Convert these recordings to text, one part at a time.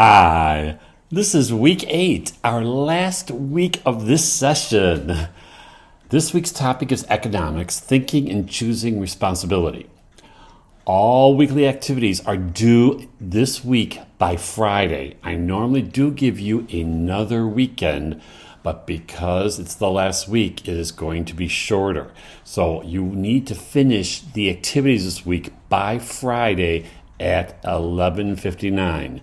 Hi, this is week 8, our last week of this session. This week's topic is economics, thinking and choosing responsibility. All weekly activities are due this week by Friday. I normally do give you another weekend, but because it's the last week, it is going to be shorter. So you need to finish the activities this week by Friday at 11:59.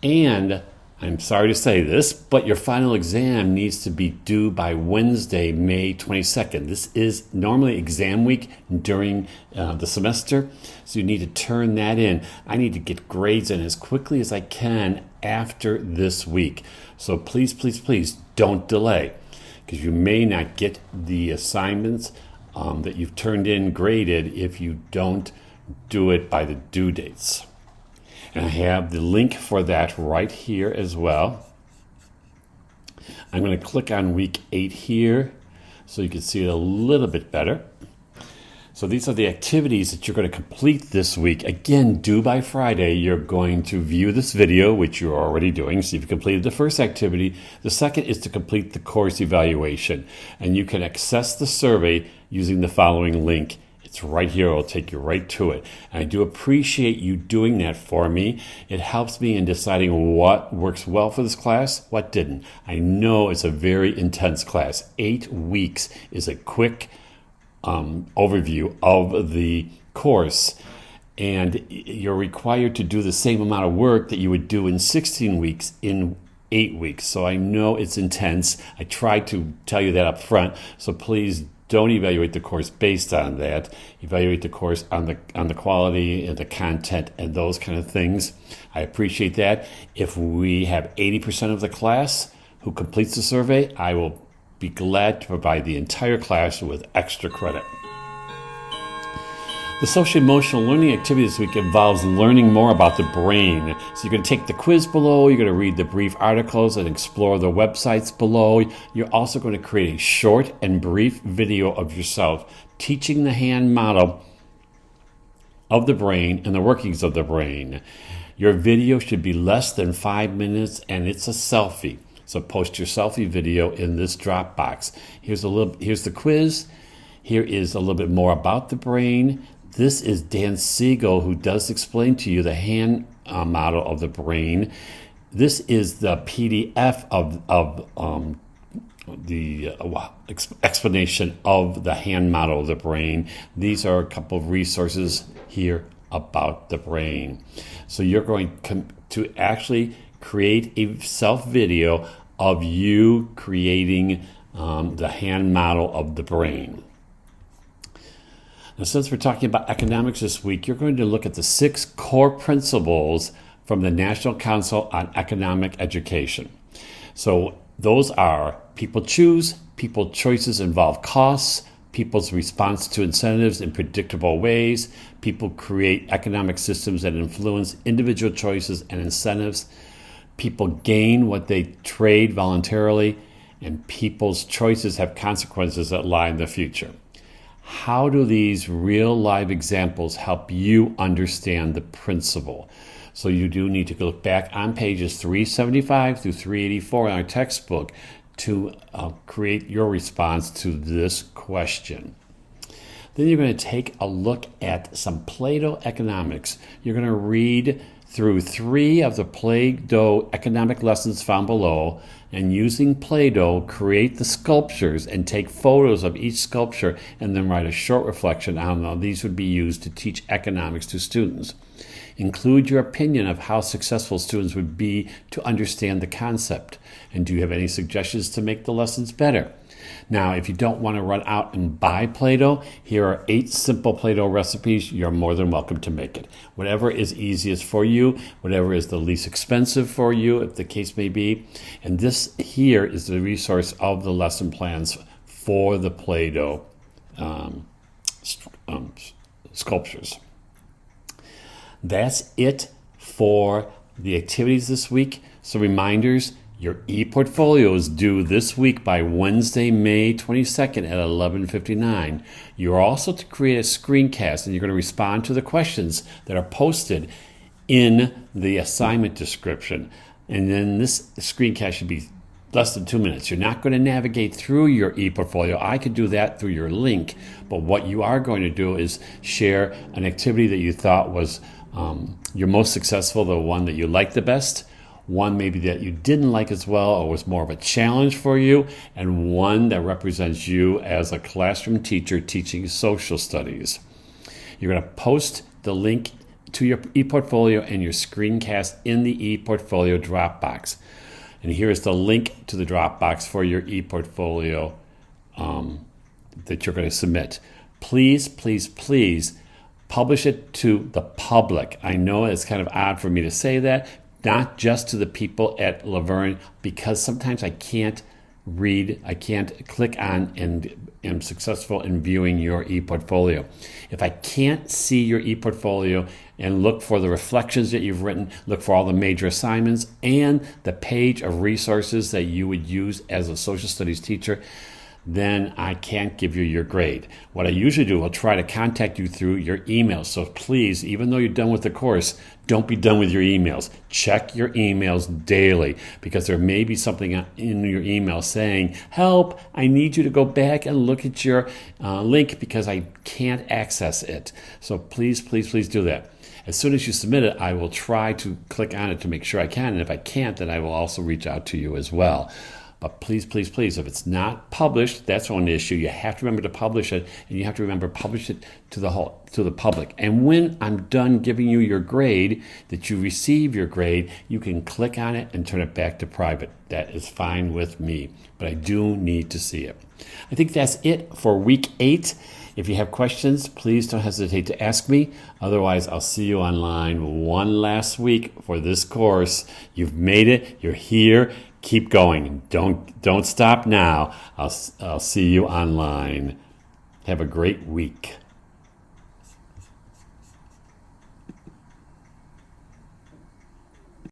And I'm sorry to say this, but your final exam needs to be due by Wednesday, May 22nd. This is normally exam week during the semester, so you need to turn that in. I need to get grades in as quickly as I can after this week. So please, please, please don't delay, because you may not get the assignments that you've turned in graded if you don't do it by the due dates. And I have the link for that right here as well. I'm going to click on week 8 here so you can see it a little bit better. So these are the activities that you're going to complete this week. Again, due by Friday, you're going to view this video, which you're already doing, so you've completed the first activity. The second is to complete the course evaluation. And you can access the survey using the following link. It's right here. It'll take you right to it. And I do appreciate you doing that for me. It helps me in deciding what works well for this class, what didn't. I know it's a very intense class. 8 weeks is a quick overview of the course. And you're required to do the same amount of work that you would do in 16 weeks in 8 weeks. So I know it's intense. I tried to tell you that up front. So please don't evaluate the course based on that. Evaluate the course on the quality and the content and those kind of things. I appreciate that. If we have 80% of the class who completes the survey, I will be glad to provide the entire class with extra credit. The social-emotional learning activity this week involves learning more about the brain. So you're going to take the quiz below, you're going to read the brief articles and explore the websites below. You're also going to create a short and brief video of yourself teaching the hand model of the brain and the workings of the brain. Your video should be less than 5 minutes and it's a selfie. So post your selfie video in this Dropbox. Here's the quiz. Here is a little bit more about the brain. This is Dan Siegel, who does explain to you the hand model of the brain. This is the PDF of the explanation of the hand model of the brain. These are a couple of resources here about the brain. So you're going to actually create a self-video of you creating the hand model of the brain. Now, since we're talking about economics this week, you're going to look at the 6 core principles from the National Council on Economic Education. So those are people choose, people choices involve costs, people's response to incentives in predictable ways, people create economic systems that influence individual choices and incentives, people gain what they trade voluntarily, and people's choices have consequences that lie in the future. How do these real live examples help you understand the principle? So you do need to look back on pages 375 through 384 in our textbook to create your response to this question. Then you're going to take a look at some Plato economics. You're going to read through 3 of the Plato economic lessons found below, and using Play-Doh, create the sculptures and take photos of each sculpture and then write a short reflection on how these would be used to teach economics to students. Include your opinion of how successful students would be to understand the concept. And do you have any suggestions to make the lessons better? Now, if you don't want to run out and buy Play-Doh, here are 8 simple Play-Doh recipes. You're more than welcome to make it. Whatever is easiest for you, whatever is the least expensive for you, if the case may be. And this here is the resource of the lesson plans for the Play-Doh sculptures. That's it for the activities this week. So reminders, your e-portfolio is due this week by Wednesday, May 22nd at 11:59. You are also to create a screencast, and you're going to respond to the questions that are posted in the assignment description. And then this screencast should be less than 2 minutes. You're not going to navigate through your ePortfolio. I could do that through your link, but what you are going to do is share an activity that you thought was your most successful, the one that you liked the best, one maybe that you didn't like as well or was more of a challenge for you, and one that represents you as a classroom teacher teaching social studies. You're going to post the link to your ePortfolio and your screencast in the ePortfolio Dropbox. And here is the link to the Dropbox for your ePortfolio that you're going to submit. Please, please, please publish it to the public. I know it's kind of odd for me to say that, not just to the people at Laverne, because sometimes I can't read, I can't click on and am successful in viewing your ePortfolio. If I can't see your ePortfolio and look for the reflections that you've written, look for all the major assignments and the page of resources that you would use as a social studies teacher, then I can't give you your grade. What I usually do, I'll try to contact you through your emails. So please, even though you're done with the course, don't be done with your emails. Check your emails daily, because there may be something in your email saying, help, I need you to go back and look at your link because I can't access it. So please, please, please do that. As soon as you submit it, I will try to click on it to make sure I can. And if I can't, then I will also reach out to you as well. But please, please, please, if it's not published, that's one issue. You have to remember to publish it, and you have to remember to publish it to the public. And when I'm done giving you your grade, that you receive your grade, you can click on it and turn it back to private. That is fine with me, but I do need to see it. I think that's it for week 8. If you have questions, please don't hesitate to ask me. Otherwise, I'll see you online one last week for this course. You've made it. You're here. Keep going. Don't stop now. I'll see you online. Have a great week.